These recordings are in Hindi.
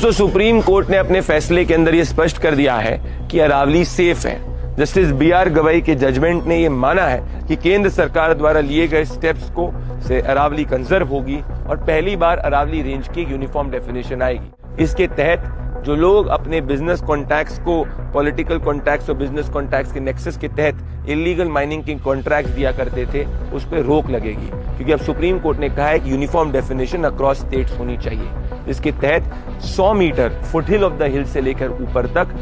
तो सुप्रीम कोर्ट ने अपने फैसले के अंदर यह स्पष्ट कर दिया है कि अरावली सेफ है। Justice B R. गवई के जजमेंट ने यह माना है कि केंद्र सरकार द्वारा लिए गए स्टेप्स को से अरावली कंजर्व होगी और पहली बार अरावली रेंज की यूनिफॉर्म डेफिनेशन आएगी। इसके तहत जो लोग अपने बिजनेस कॉन्ट्रैक्ट्स को पॉलिटिकल कॉन्ट्रैक्ट्स और बिजनेस कॉन्ट्रैक्ट्स के नेक्सस के तहत इलीगल माइनिंग के कॉन्ट्रैक्ट्स दिया करते थे, उस पर रोक लगेगी, क्योंकि अब सुप्रीम कोर्ट ने कहा है कि यूनिफॉर्म डेफिनेशन अक्रॉस स्टेट्स होनी चाहिए। इसके तहत 100 metre foothill of the hill से लेकर ऊपर तक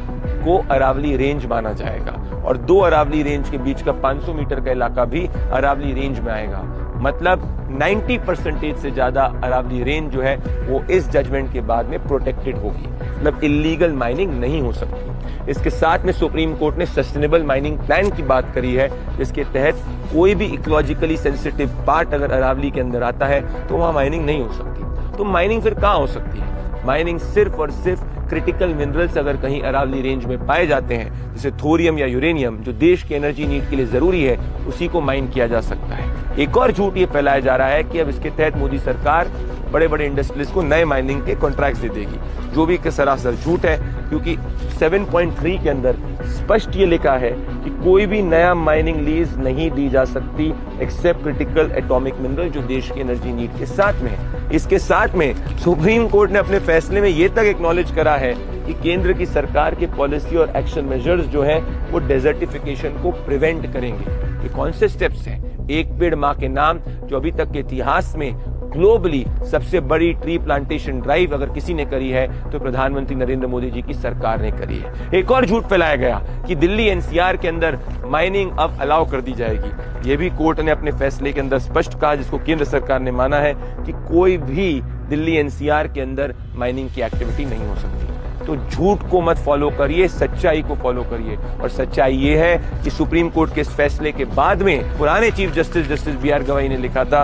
को अरावली रेंज माना जाएगा और 2 अरावली रेंज के बीच का 500 मीटर का इलाका भी अरावली रेंज में आएगा। मतलब 90% से ज्यादा अरावली रेंज जो है वो इस जजमेंट के बाद में प्रोटेक्टेड होगी, मतलब इलीगल माइनिंग नहीं हो सकती। इसके साथ में सुप्रीम कोर्ट ने सस्टेनेबल माइनिंग प्लान की बात करी है, जिसके तहत कोई भी इकोलॉजिकली सेंसिटिव पार्ट अगर अरावली के अंदर आता है तो वहां माइनिंग नहीं हो सकती। तो माइनिंग फिर कहां हो सकती है? माइनिंग सिर्फ और सिर्फ क्रिटिकल मिनरल्स अगर कहीं अरावली रेंज में पाए जाते हैं, जैसे थोरियम या यूरेनियम, जो देश के एनर्जी नीड के लिए जरूरी है, उसी को माइन किया जा सकता है। एक और झूठ ये फैलाया जा रहा है कि अब इसके तहत मोदी सरकार बड़े बड़े इंडस्ट्रीज को नए माइनिंग के कॉन्ट्रैक्ट्स दे देगी, जो भी सरासर झूठ है, क्योंकि 7.3 के अंदर स्पष्ट ये लिखा है कि कोई भी नया माइनिंग लीज नहीं दी जा सकती एक्सेप्ट क्रिटिकल एटॉमिक मिनरल जो देश की एनर्जी नीड के साथ में है। इसके साथ में सुप्रीम कोर्ट ने अपने फैसले में ये तक एक्नॉलेज करा है कि केंद्र की सरकार के पॉलिसी और एक्शन मेजर्स जो है वो डेजर्टिफिकेशन को प्रिवेंट करेंगे। ये कौन से स्टेप्स हैं? एक पेड़ मां के नाम, जो अभी तक के इतिहास में ग्लोबली सबसे बड़ी ट्री प्लांटेशन ड्राइव अगर किसी ने करी है तो प्रधानमंत्री नरेंद्र मोदी जी की सरकार ने करी है। एक और झूठ फैलाया गया कि दिल्ली एनसीआर के अंदर माइनिंग अब अलाउ कर दी जाएगी। यह भी कोर्ट ने अपने फैसले के अंदर स्पष्ट कहा, जिसको केंद्र सरकार ने माना है कि कोई भी दिल्ली एनसीआर के अंदर माइनिंग की एक्टिविटी नहीं हो सकती। तो झूठ को मत फॉलो करिए, सच्चाई को फॉलो करिए। और सच्चाई ये है कि सुप्रीम कोर्ट के इस फैसले के बाद में पुराने चीफ जस्टिस बी.आर. गवई ने लिखा था,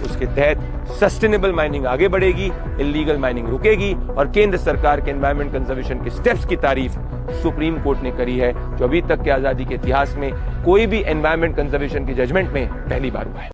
उसके तहत सस्टेनेबल माइनिंग आगे बढ़ेगी, इलीगल माइनिंग रुकेगी और केंद्र सरकार के एनवायरमेंट कंजर्वेशन के स्टेप्स की तारीफ सुप्रीम कोर्ट ने करी है, जो अभी तक के आजादी के इतिहास में कोई भी एनवायरमेंट कंजर्वेशन की जजमेंट में पहली बार हुआ है।